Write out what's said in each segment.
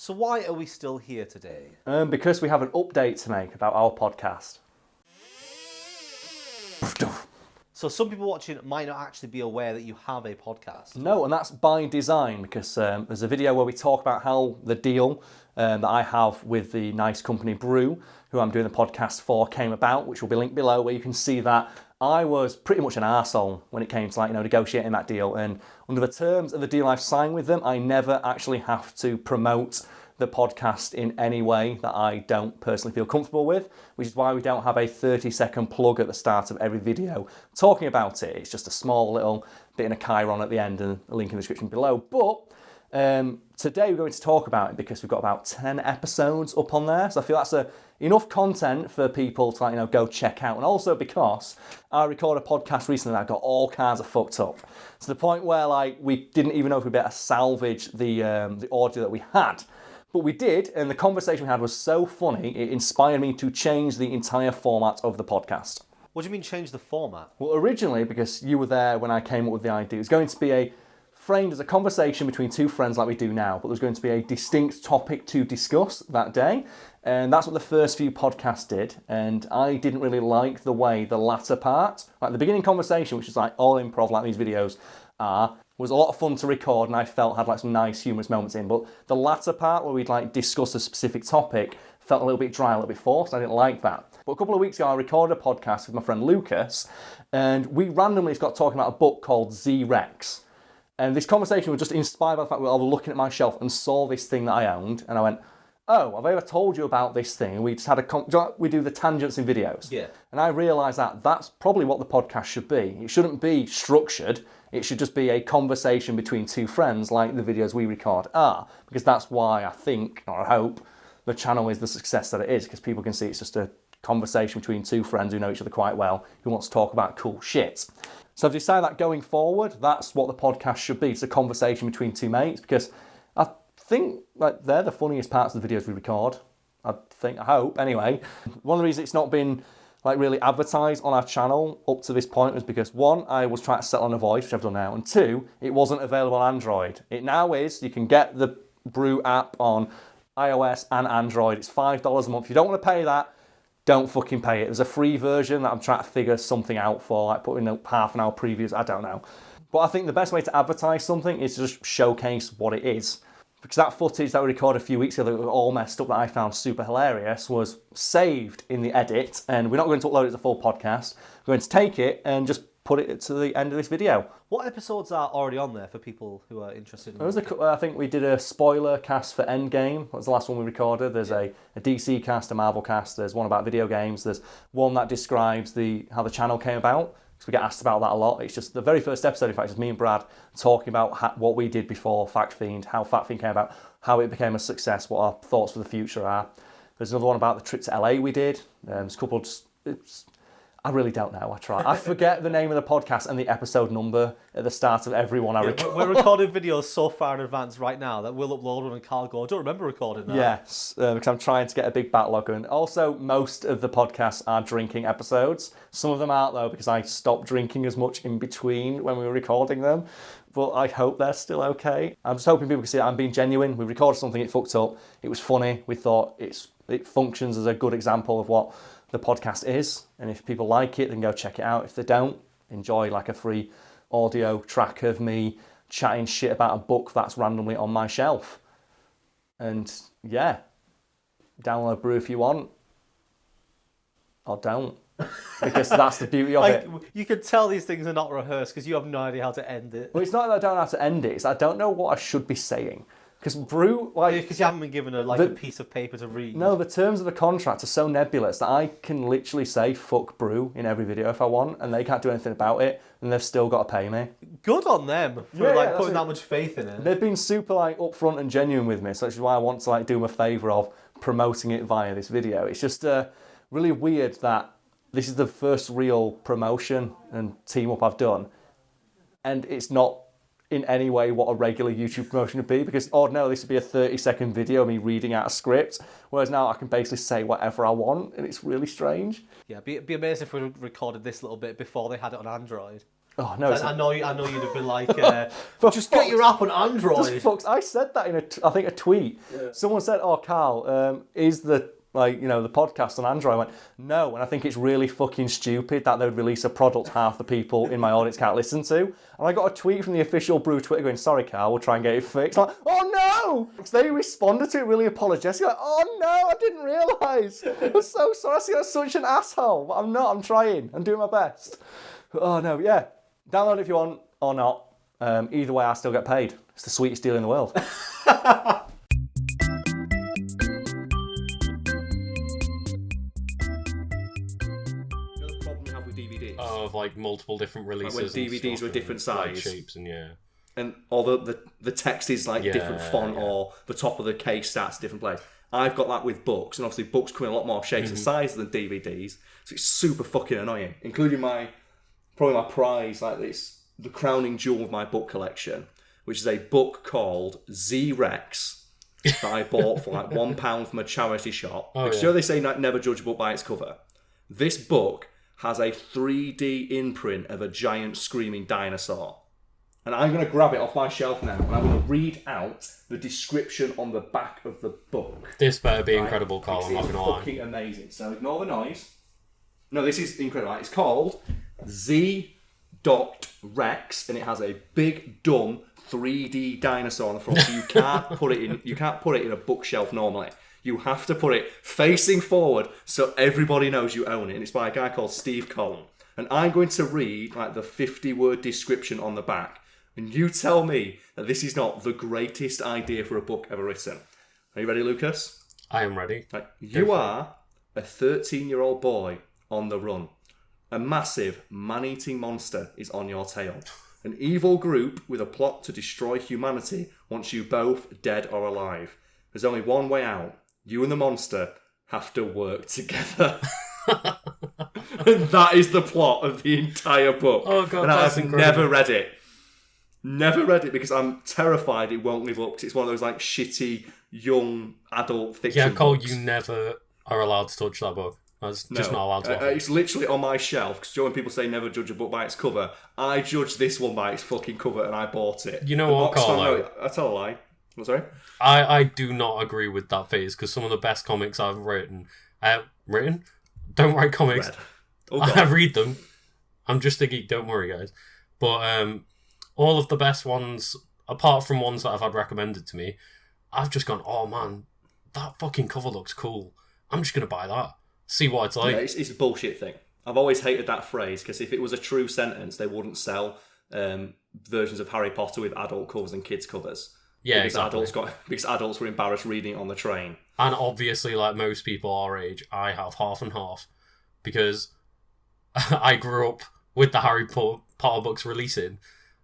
So why are we still here today? Because we have an update to make about our podcast. So some people watching might not actually be aware that you have a podcast. No, and that's by design, because there's a video where we talk about how the deal that I have with the nice company Brew, who I'm doing the podcast for, came about, which will be linked below, where you can see that I was pretty much an arsehole when it came to negotiating that deal. And under the terms of the deal I've signed with them, I never actually have to promote the podcast in any way that I don't personally feel comfortable with, which is why we don't have a 30-second plug at the start of every video talking about it. It's just a small little bit in a chyron at the end and a link in the description below. But today we're going to talk about it because we've got about 10 episodes up on there. So I feel that's enough content for people to go check out. And also because I recorded a podcast recently that got all kinds of fucked up. To the point where we didn't even know if we'd better salvage the audio that we had. But we did, and the conversation we had was so funny, it inspired me to change the entire format of the podcast. What do you mean change the format? Well, originally, because you were there when I came up with the idea, it was going to be framed as a conversation between two friends like we do now, but there was going to be a distinct topic to discuss that day. And that's what the first few podcasts did. And I didn't really like the way the latter part, like the beginning conversation, which is all improv like these videos are, was a lot of fun to record, and I felt had some nice humorous moments in. But the latter part, where we'd discuss a specific topic, felt a little bit dry, a little bit forced. I didn't like that. But a couple of weeks ago, I recorded a podcast with my friend Lucas, and we randomly got talking about a book called Z-Rex. And this conversation was just inspired by the fact that I was looking at my shelf and saw this thing that I owned, and I went, oh, have I ever told you about this thing? And we just had we do the tangents in videos. Yeah. And I realised that that's probably what the podcast should be. It shouldn't be structured. It should just be a conversation between two friends like the videos we record are. Because that's why I think, or I hope, the channel is the success that it is. Because people can see it's just a conversation between two friends who know each other quite well, who wants to talk about cool shit. So I've decided that going forward, that's what the podcast should be. It's a conversation between two mates. Because I think they're the funniest parts of the videos we record. I hope, anyway. One of the reasons it's not been really advertised on our channel up to this point was because, one, I was trying to settle on a voice, which I've done now, and two, it wasn't available on Android. It now is. You can get the Brew app on iOS and Android. It's $5 a month. If you don't want to pay that, don't fucking pay it. There's a free version that I'm trying to figure something out for, putting up half an hour previews, I don't know. But I think the best way to advertise something is to just showcase what it is. Because that footage that we recorded a few weeks ago that was all messed up that I found super hilarious was saved in the edit, and we're not going to upload it as a full podcast. We're going to take it and just put it to the end of this video. What episodes are already on there for people who are interested in I think we did a spoiler cast for Endgame. That was the last one we recorded. There's a DC cast, a Marvel cast. There's one about video games. There's one that describes how the channel came about. We get asked about that a lot. It's just the very first episode, in fact, is me and Brad talking about what we did before Fiend, how Fiend came about, how it became a success, what our thoughts for the future are. There's another one about the trip to LA we did. There's a couple I really don't know. I try. I forget the name of the podcast and the episode number at the start of every one I record. We're recording videos so far in advance right now that we'll upload one and Karl go, I don't remember recording that. Yes, because I'm trying to get a big backlog. And also, most of the podcasts are drinking episodes. Some of them aren't, though, because I stopped drinking as much in between when we were recording them. But I hope they're still okay. I'm just hoping people can see that I'm being genuine. We recorded something, it fucked up. It was funny. We thought it functions as a good example of what the podcast is, and if people like it, then go check it out. If they don't, enjoy a free audio track of me chatting shit about a book that's randomly on my shelf. And yeah, download Brew if you want, or don't, because that's the beauty of it. You can tell these things are not rehearsed because you have no idea how to end it. Well, it's not that I don't know how to end it, it's that I don't know what I should be saying. Because Brew, because you haven't been given a piece of paper to read. No, the terms of the contract are so nebulous that I can literally say fuck Brew in every video if I want, and they can't do anything about it, and they've still got to pay me. Good on them for putting that much faith in it. They've been super upfront and genuine with me, so that's why I want to do them a favour of promoting it via this video. It's just really weird that this is the first real promotion and team up I've done, and it's not in any way what a regular YouTube promotion would be, because ordinarily this would be a 30-second video of me reading out a script, whereas now I can basically say whatever I want, and it's really strange. Yeah, it'd be amazing if we recorded this little bit before they had it on Android. Oh no! I know you'd have been like, just get your app on Android. I said that in a tweet. Yeah. Someone said, "Oh, Karl, is the the podcast on Android?" I went, "No," and I think it's really fucking stupid that they would release a product half the people in my audience can't listen to. And I got a tweet from the official Brew Twitter going, "Sorry, Karl, we'll try and get it fixed." I'm like, "Oh no!" So they responded to it really apologetic, like, "Oh no, I didn't realise. I'm so sorry. I see I'm such an asshole, but I'm not. I'm trying. I'm doing my best." Oh no, yeah. Download it if you want or not. Either way, I still get paid. It's the sweetest deal in the world. The problem we have with DVDs. Of like multiple different releases. Like when DVDs were different size. Shapes and And or the text is like different font or the top of the case starts a different place. I've got that with books, and obviously books come in a lot more shapes and sizes than DVDs, so it's super fucking annoying. Including probably my prize, like this, the crowning jewel of my book collection, which is a book called Z-Rex that I bought for like £1 from a charity shop. Because you know they say never judge a book by its cover. This book has a 3D imprint of a giant screaming dinosaur. And I'm going to grab it off my shelf now, and I'm going to read out the description on the back of the book. This better be incredible, Karl. I'm not going to lie. It's fucking amazing. So ignore the noise. No, this is incredible. It's called Z.Rex, and it has a big, dumb 3D dinosaur on the front. So you can't put it in. You can't put it in a bookshelf normally. You have to put it facing forward so everybody knows you own it. And it's by a guy called Steve Karl. And I'm going to read like the 50-word description on the back. And you tell me that this is not the greatest idea for a book ever written. Are you ready, Lucas? I am ready. You are a 13-year-old boy on the run. A massive, man-eating monster is on your tail. An evil group with a plot to destroy humanity wants you both dead or alive. There's only one way out. You and the monster have to work together. And that is the plot of the entire book. Oh, God, and that's I've incredible. never read it. Never read it because I'm terrified it won't live up, because it's one of those like shitty young adult fiction Yeah, Karl, books. you never are allowed to touch that book. That's just not allowed to. It's literally on my shelf, because when people say never judge a book by its cover, I judge this one by its fucking cover, and I bought it. You know what, Karl? I tell a lie. What, sorry? I do not agree with that phase, because some of the best comics I've written... Don't write comics. I read them. I'm just a geek, don't worry, guys. But all of the best ones, apart from ones that I've had recommended to me, I've just gone, oh man, that fucking cover looks cool. I'm just going to buy that. See what it's like. Yeah, it's a bullshit thing. I've always hated that phrase, because if it was a true sentence, they wouldn't sell versions of Harry Potter with adult covers and kids covers. Yeah, because exactly. Because adults were embarrassed reading it on the train. And obviously, like most people our age, I have half and half, because I grew up with the Harry Potter books releasing.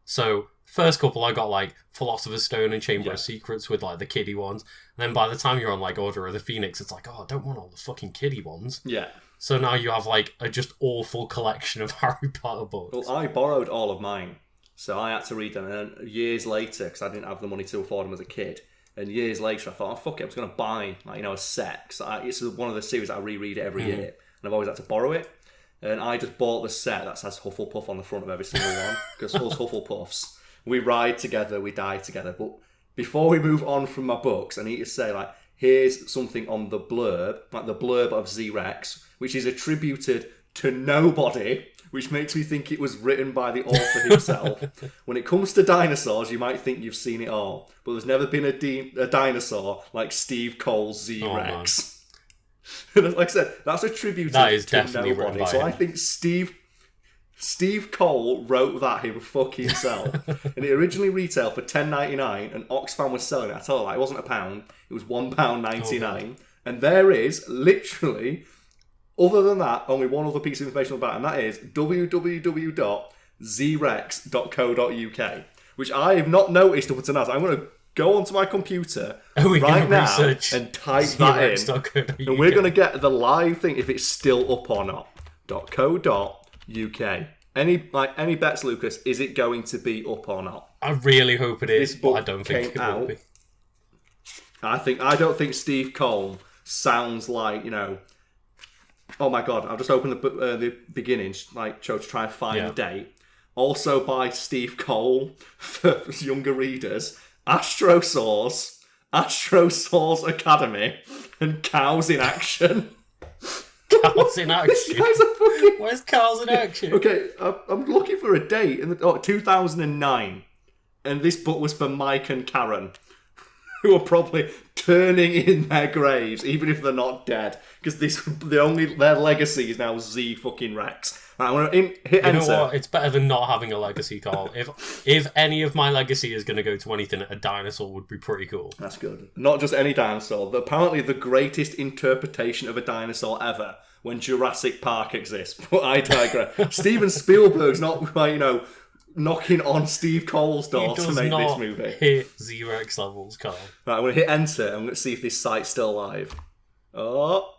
So first couple I got like Philosopher's Stone and Chamber of Secrets with like the kiddie ones. And then by the time you're on like Order of the Phoenix, it's like, oh, I don't want all the fucking kiddie ones. Yeah. So now you have like a just awful collection of Harry Potter books. Well, I borrowed all of mine, so I had to read them. And then years later, because I didn't have the money to afford them as a kid, and years later I thought, oh fuck it, I was going to buy a set. Cause it's one of the series that I reread every year, and I've always had to borrow it. And I just bought the set that says Hufflepuff on the front of every single one, because us Hufflepuffs, we ride together, we die together. But before we move on from my books, I need to say, like, here's something on the blurb, like the blurb of Z-Rex, which is attributed to nobody, which makes me think it was written by the author himself. When it comes to dinosaurs, you might think you've seen it all, but there's never been a dinosaur like Steve Cole's Z-Rex. Like I said, that's attributed to nobody. So I think Steve Cole wrote that himself. And it originally retailed for $10.99, and Oxfam was selling it. I tell you, it wasn't £1, it was £1.99. And there is literally, other than that, only one other piece of information about it, and that is www.zrex.co.uk, which I have not noticed up until now. So I'm going to go onto my computer right now and type that in. And we're going to get the live thing, if it's still up or not. .co.uk. Any bets, Lucas? Is it going to be up or not? I really hope it is, This book but I don't think it will be. I don't think Steve Cole sounds like, oh my god, I've just opened the beginning, like to try and find the date. also by Steve Cole for younger readers, Astrosaurs, Astrosaurs Academy, and Cows in Action. Cows in Action? These guys are fucking... Where's Cows in Action? Okay, I'm looking for a date. 2009. And this book was for Mike and Karen, who are probably turning in their graves, even if they're not dead. Because their legacy is now Z fucking Rex. Right, I'm going to hit enter. You know what? It's better than not having a legacy, Karl. If any of my legacy is going to go to anything, a dinosaur would be pretty cool. That's good. Not just any dinosaur. Apparently the greatest interpretation of a dinosaur ever, when Jurassic Park exists. But I digress. Steven Spielberg's not, knocking on Steve Cole's door to make this movie. Hit Z-Rex levels, Karl. Right, I'm going to hit enter. I'm going to see if this site's still live. Oh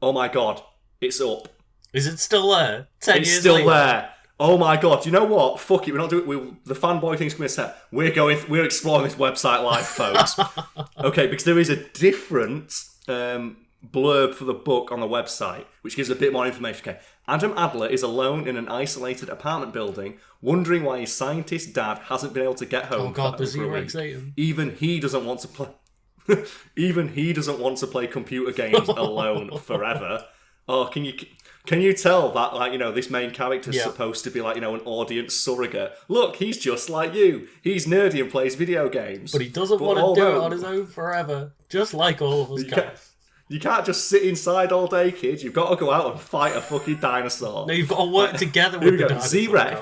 my god. It's up. Is it still there? 10 years It's still later? there. Oh my god! You know what? Fuck it. We're not doing. The fanboy thing's coming set. We're exploring this website live, folks. Okay, because there is a different blurb for the book on the website, which gives a bit more information. Okay, Adam Adler is alone in an isolated apartment building, wondering why his scientist dad hasn't been able to get home. Oh god, the for a Z-Rex week. ate him. Even he doesn't want to play. Even he doesn't want to play computer games alone forever. Oh, can you tell that, this main character's supposed to be an audience surrogate? Look, he's just like you. He's nerdy and plays video games. But he doesn't want to do it on his own forever. Just like all of us guys. You can't just sit inside all day, kids. You've got to go out and fight a fucking dinosaur. No, you've got to work together Here with we the go. dinosaur. Z-Rex.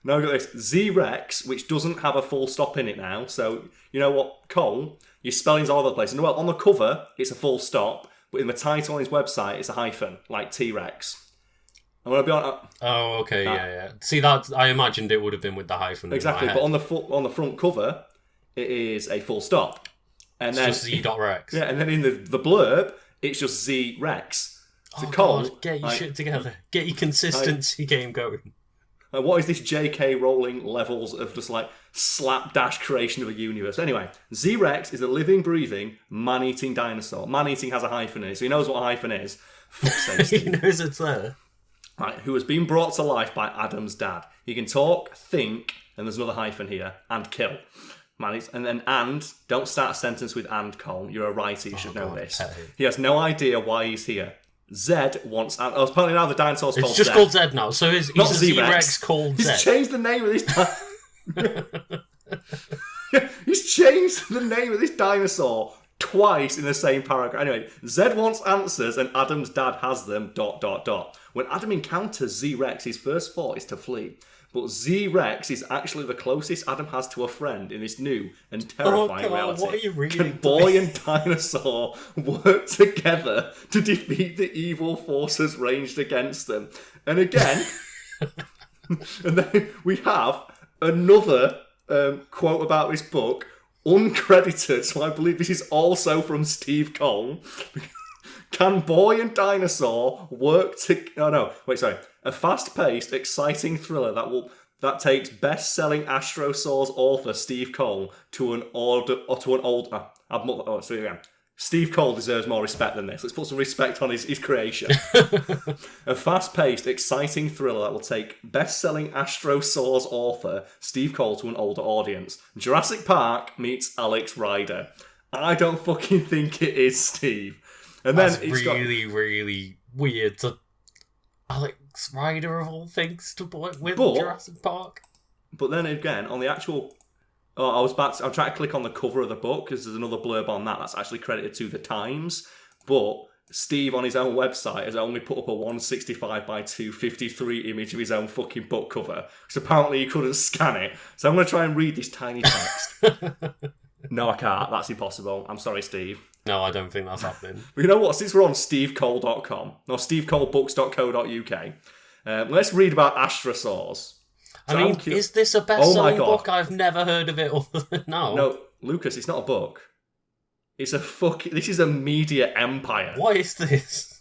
Now look at this. Z-Rex, which doesn't have a full stop in it now. So, you know what, Cole? Your spelling's all over the place. And well, on the cover, it's a full stop. But in the title on his website, it's a hyphen, like T-Rex. I'm going to be on... Oh, okay, yeah. See, that I imagined it would have been with the hyphen. Exactly, but on the front cover, it is a full stop. And it's then, just Z.Rex. Yeah, and then in the blurb, it's just Z-Rex. So Cole, God, get your shit together. Get your consistency game going. What is this J.K. Rowling levels of just slapdash creation of a universe? Anyway, Z-Rex is a living, breathing, man-eating dinosaur. Man-eating has a hyphen in it, so he knows what a hyphen is. Fuck's sake, Steve. He knows it's there. Right, who has been brought to life by Adam's dad. He can talk, think, and there's another hyphen here, and kill. And don't start a sentence with and, Cole. You're a writer, you should know this. Hey. He has no idea why he's here. Zed wants... apparently now the dinosaur's called Zed. It's just called Zed now, so he's Not a Z-Rex. Z-Rex called He's Zed. changed the name of this... He's changed the name of this dinosaur twice in the same paragraph. Anyway, Zed wants answers and Adam's dad has them... ... When Adam encounters Z-Rex, his first thought is to flee. But Z-Rex is actually the closest Adam has to a friend in this new and terrifying reality. What are you reading? Can boy and dinosaur work together to defeat the evil forces ranged against them? And again, and then we have another quote about this book, uncredited, so I believe this is also from Steve Cole. Can boy and dinosaur work a fast-paced, exciting thriller that takes best-selling Astrosaurs author Steve Cole Steve Cole deserves more respect than this. Let's put some respect on his creation. A fast-paced, exciting thriller that will take best-selling Astrosaurs author Steve Cole to an older audience. Jurassic Park meets Alex Rider. I don't fucking think it is, Steve. And That's then really weird to Alex Rider of all things to put with Jurassic Park. But then again, on the actual... I'm trying to click on the cover of the book because there's another blurb on that that's actually credited to the Times. But Steve on his own website has only put up a 165 by 253 image of his own fucking book cover. So apparently he couldn't scan it. So I'm going to try and read this tiny text. No, I can't. That's impossible. I'm sorry, Steve. No, I don't think that's happening. But you know what? Since we're on stevecole.com, or stevecolebooks.co.uk, let's read about astrosaurs. I mean, is this a best-selling book? I've never heard of it other than now. No, Lucas, it's not a book. It's this is a media empire. What is this?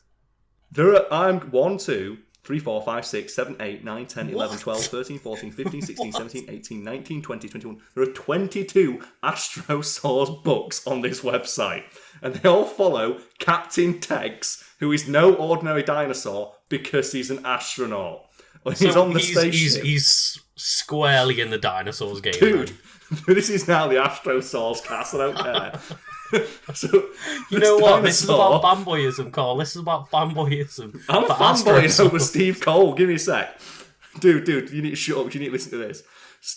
There are, 1, 2, 3, 4, 5, 6, 7, 8, 9, 10, 11, 12, 13, 14, 15, 16, 17, 18, 19, 20, 21. There are 22 Astrosaurs books on this website. And they all follow Captain Tex, who is no ordinary dinosaur because he's an astronaut. He's on the spaceship. He's squarely in the dinosaurs game. Dude, man. this is now the Astrosaur's cast. I don't care. So, You know what? dinosaur, This is about fanboyism, Carl. This is about fanboyism. I'm for fanboying Astrosaur. over Steve Cole. Give me a sec. Dude, you need to shut up. You need to listen to this.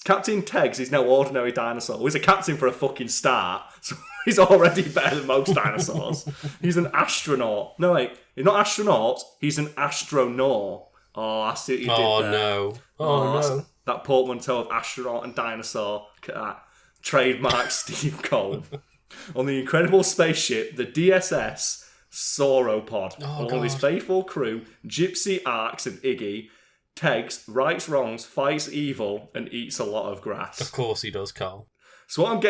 Captain Teggs is no ordinary dinosaur. He's a captain for a fucking start. So he's already better than most dinosaurs. He's an astronaut. No, wait. He's not astronaut. He's an astronaut. Oh, I see what you did there. No. Oh, no. That portmanteau of astronaut and dinosaur. Look at that. Trademark Steve Cole. On the incredible spaceship, the DSS Sauropod, along with his faithful crew, Gypsy, Arx, and Iggy, Teggs rights wrongs, fights evil, and eats a lot of grass. Of course he does, Carl. So what I'm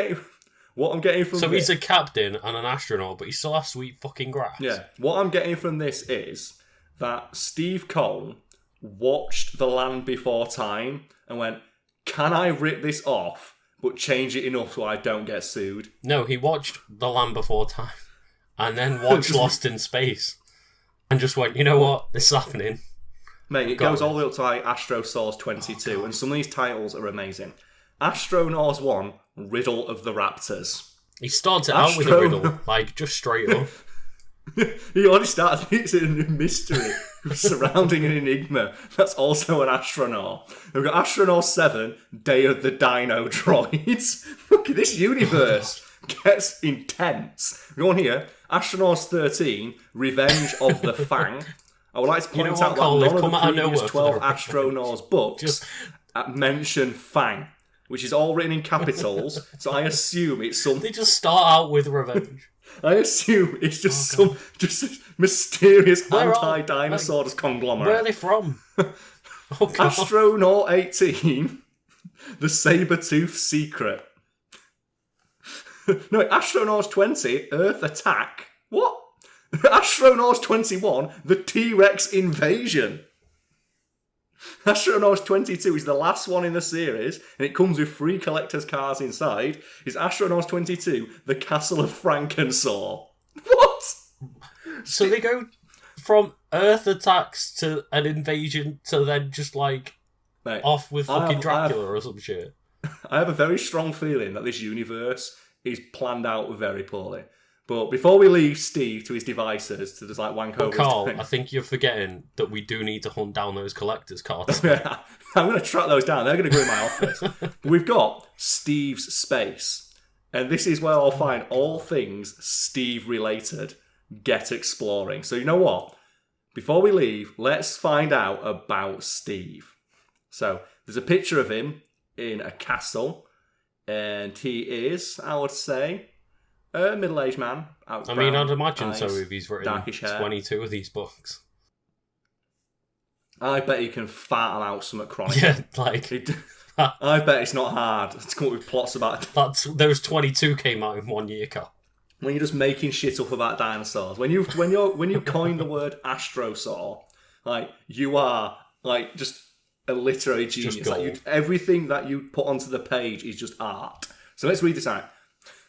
getting from So this, he's a captain and an astronaut, but he still has sweet fucking grass. yeah, what I'm getting from this is that Steve Cole watched The Land Before Time and went, can I rip this off, but change it enough so I don't get sued? No, he watched The Land Before Time and then watched Lost in Space and just went, you know what? This is happening. Mate, it goes all the way up to like Astrosaurs 22, and some of these titles are amazing. Astronauts 1, Riddle of the Raptors. He starts it out with a riddle, like just straight up. He already started, it's a mystery surrounding an enigma. That's also an astronaut. We've got Astronaut 7, Day of the Dino Droids. Look at this universe. Gets intense. Go on here. Astronauts 13, Revenge of the Fang. I would like to point out that Carl, none of come the out of previous nowhere 12 for the Astronauts books Just- mention Fang, which is all written in capitals, so I assume it's some... They just start out with revenge. I assume it's just some just mysterious Where are- anti-dinosaurs conglomerate. Where are they from? Oh, God. Astronaut 18, The Saber-Tooth Secret. No, Astronauts 20, Earth Attack. What? Astronauts 21, The T-Rex Invasion. Astronauts 22 is the last one in the series, and it comes with 3 collector's cards inside. Is Astronauts 22, The Castle of Frankensaw. What? So they go from Earth attacks to an invasion to then just like Mate, off with I fucking have- Dracula or some shit. I have a very strong feeling that this universe is planned out very poorly. But before we leave Steve to his devices to just like wank But over Carl, his I think you're forgetting that we do need to hunt down those collector's cards. I'm going to track those down. They're going to go in my office. But we've got Steve's Space. And this is where I'll find all things Steve related. Get exploring. So you know what? Before we leave, let's find out about Steve. So there's a picture of him in a castle. And he is, I would say, a middle-aged man. I mean, I'd imagine eyes, so if he's written darkish hair. 22 of these books. I bet he can fart out some chronic. Yeah, like I bet it's not hard to come up with plots about those 22 came out in 1 year, Carl. when you're just making shit up about dinosaurs. When you coin the word astrosaur, like you are like just a literary genius. Like everything that you put onto the page is just art. So let's read this out.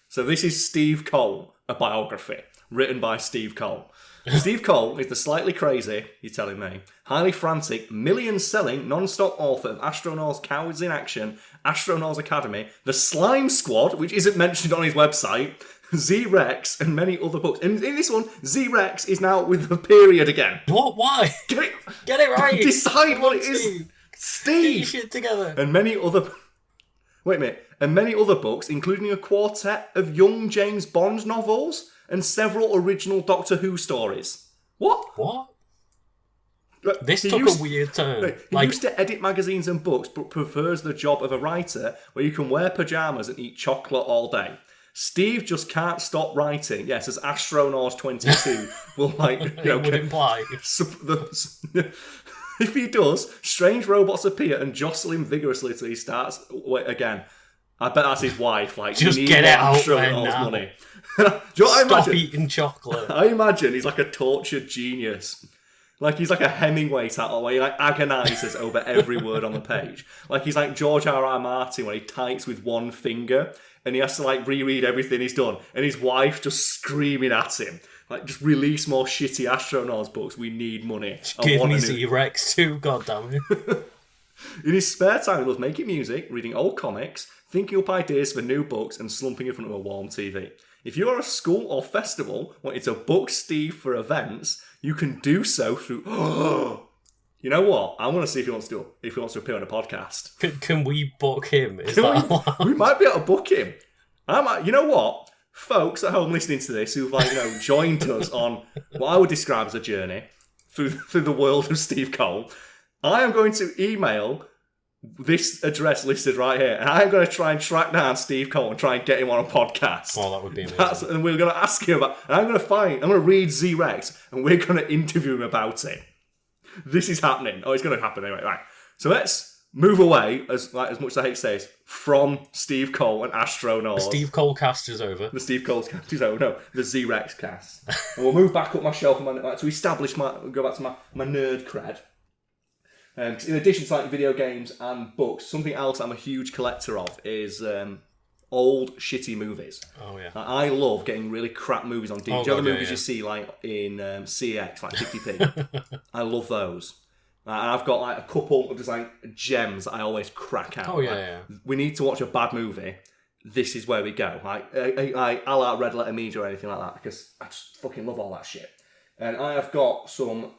So this is Steve Cole, a biography written by Steve Cole. Steve Cole is the slightly crazy, you're telling me, highly frantic, million-selling, non-stop author of Astronauts Cowards in Action, Astronauts Academy, The Slime Squad, which isn't mentioned on his website, Z-Rex, and many other books. And in this one, Z-Rex is now with the period again. What? Why? Get it right. Decide what it is. Steve. Get your shit together. And many other... Wait a minute. And many other books, including a quartet of young James Bond novels and several original Doctor Who stories. What? This He took used- a weird turn. He used to edit magazines and books, but prefers the job of a writer where you can wear pyjamas and eat chocolate all day. Steve just can't stop writing. Yes, as Astronauts 22 will it would imply. If he does, strange robots appear and jostle him vigorously till he starts. Wait, again. I bet that's his wife. Like, Just you need get it more out there Astronauts now. money. Do you know what I Stop imagine? eating chocolate. I imagine he's like a tortured genius. Like he's like a Hemingway title where he like agonises over every word on the page. Like he's like George R.R. Martin when he types with one finger and he has to like reread everything he's done, and his wife just screaming at him, like, just release more shitty astronauts books. We need money. Give me Z-Rex too, goddammit. In his spare time, he loves making music, reading old comics, thinking up ideas for new books, and slumping in front of a warm TV. If you are a school or festival wanting to book Steve for events, you can do so through. You know what? I want to see if he wants to appear on a podcast. Can we book him? Is that allowed? We might be able to book him. You know what? Folks at home listening to this who've joined us on what I would describe as a journey through the world of Steve Cole, I am going to email this address listed right here, and I'm going to try and track down Steve Cole and try and get him on a podcast. Oh, that would be amazing. And we're going to ask him about, and I'm going to read Z-Rex, and we're going to interview him about it. This is happening. Oh, it's going to happen anyway. Right. So let's move away, as much as I hate to say it, from Steve Cole and astronauts. The Steve Cole cast is over. The Steve Cole cast is over. No, the Z-Rex cast. And we'll move back up my shelf to establish go back to my nerd cred. In addition to like video games and books, something else I'm a huge collector of is old shitty movies. Oh yeah. I love getting really crap movies on DVD. Oh, Do you know the God, movies yeah. you see like in CX, like 50p? I love those. And I've got like a couple of just like gems that I always crack out. Oh yeah, like, yeah. We need to watch a bad movie. This is where we go. Like a la Red Letter Media or anything like that, because I just fucking love all that shit. And I have got some.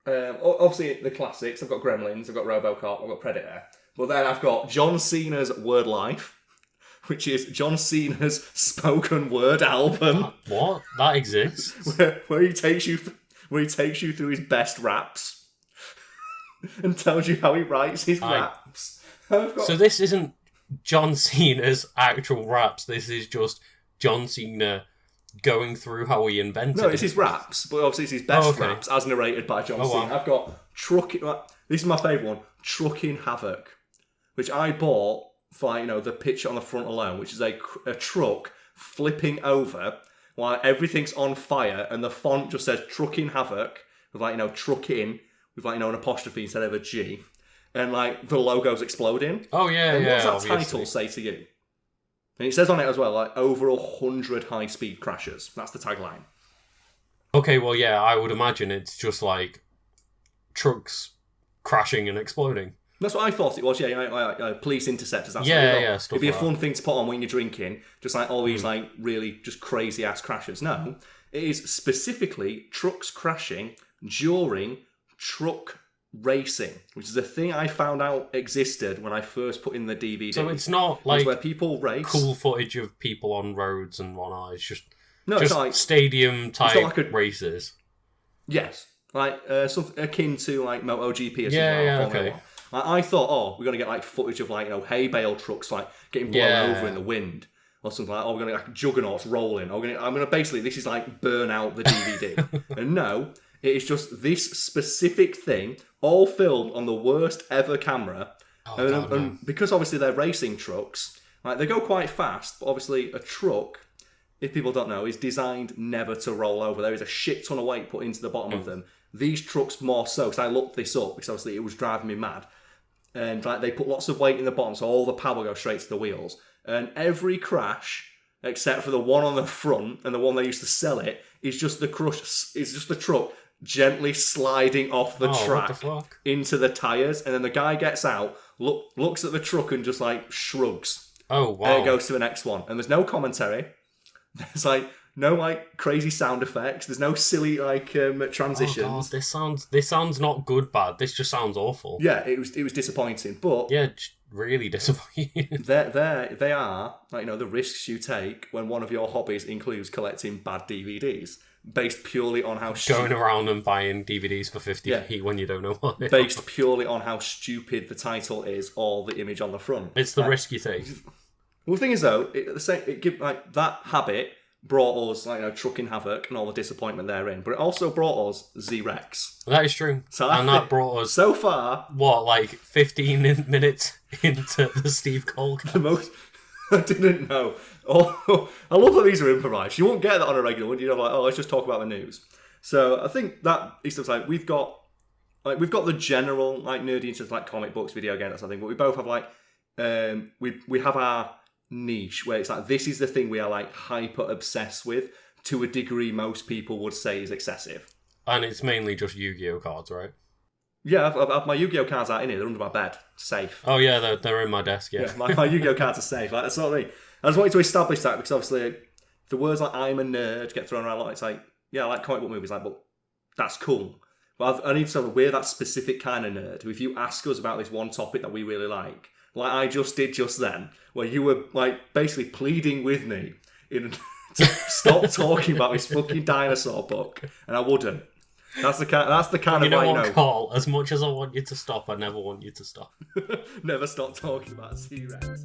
Obviously the classics. I've got Gremlins, I've got RoboCop, I've got Predator, but then I've got John Cena's Word Life, which is John Cena's spoken word album. What? That exists? where he takes you through his best raps and tells you how he writes his raps. So this isn't John Cena's actual raps. This is just John Cena going through how he invented it. No, it's his raps, but obviously it's his best raps as narrated by John Cena. Wow. I've got this is my favourite one, Trucking Havoc, which I bought for the picture on the front alone, which is a truck flipping over while everything's on fire, and the font just says Trucking Havoc with trucking with an apostrophe instead of a G, and the logo's exploding. Oh yeah, and yeah. What does that obviously. title say to you? And it says on it as well, over 100 high-speed crashes. That's the tagline. Okay, well, yeah, I would imagine it's just trucks crashing and exploding. That's what I thought it was, yeah, police interceptors. That's Stuff it'd be a like fun thing to put on when you're drinking, just all these really just crazy-ass crashes. No, it is specifically trucks crashing during truck racing, which is a thing I found out existed when I first put in the DVD. So it's not it's where people race. Cool footage of people on roads and whatnot. It's just it's stadium type races. Yes, something akin to MotoGP or something. Okay. I thought, we're gonna get footage of hay bale trucks getting blown over in the wind or something we're gonna get juggernauts rolling. I'm gonna basically this is burn out the DVD. And no, it is just this specific thing, all filmed on the worst ever camera. And because obviously they're racing trucks, they go quite fast, but obviously a truck, if people don't know, is designed never to roll over. There is a shit ton of weight put into the bottom of them. These trucks more so, because I looked this up, because obviously it was driving me mad. And they put lots of weight in the bottom, so all the power goes straight to the wheels. And every crash, except for the one on the front and the one they used to sell it, is just the truck gently sliding off the track into the tyres, and then the guy gets out, looks at the truck and just shrugs. Oh wow! And it goes to the next one, and there's no commentary. There's no crazy sound effects. There's no silly transitions. Oh god, this sounds not good. Bad. This just sounds awful. Yeah, it was disappointing, but yeah, really disappointing. they are the risks you take when one of your hobbies includes collecting bad DVDs. Based purely on how going around and buying DVDs for 50p when you don't know what they based are. Purely on how stupid the title is or the image on the front. It's the risk you take. Well, the thing is though, that habit brought us Trucking Havoc and all the disappointment therein, but it also brought us Z-Rex. That is true, and that brought us so far 15 minutes into the Steve Cole cast. The most. I didn't know. Oh, I love that these are improvised. You won't get that on a regular one. Let's just talk about the news. So I think that is stuff we've got the general nerdy interest comic books, video games, that sort of thing. But we both have we have our niche where it's like this is the thing we are like hyper obsessed with to a degree most people would say is excessive. And it's mainly just Yu-Gi-Oh cards, right? Yeah, I've my Yu-Gi-Oh cards out in here. They're under my bed, safe. Oh yeah, they're in my desk. Yeah, my Yu-Gi-Oh cards are safe. Like, that's what I mean. I just wanted to establish that because obviously the words like "I'm a nerd" get thrown around a lot. It's like, yeah, I like comic book movies, like, but that's cool. But I need to say we're that specific kind of nerd who, if you ask us about this one topic that we really like I just did just then, where you were like basically pleading with me to stop talking about this fucking dinosaur book, and I wouldn't. That's the kind you of know like, what, Karl? As much as I want you to stop, I never want you to stop. never stop talking about T-Rex.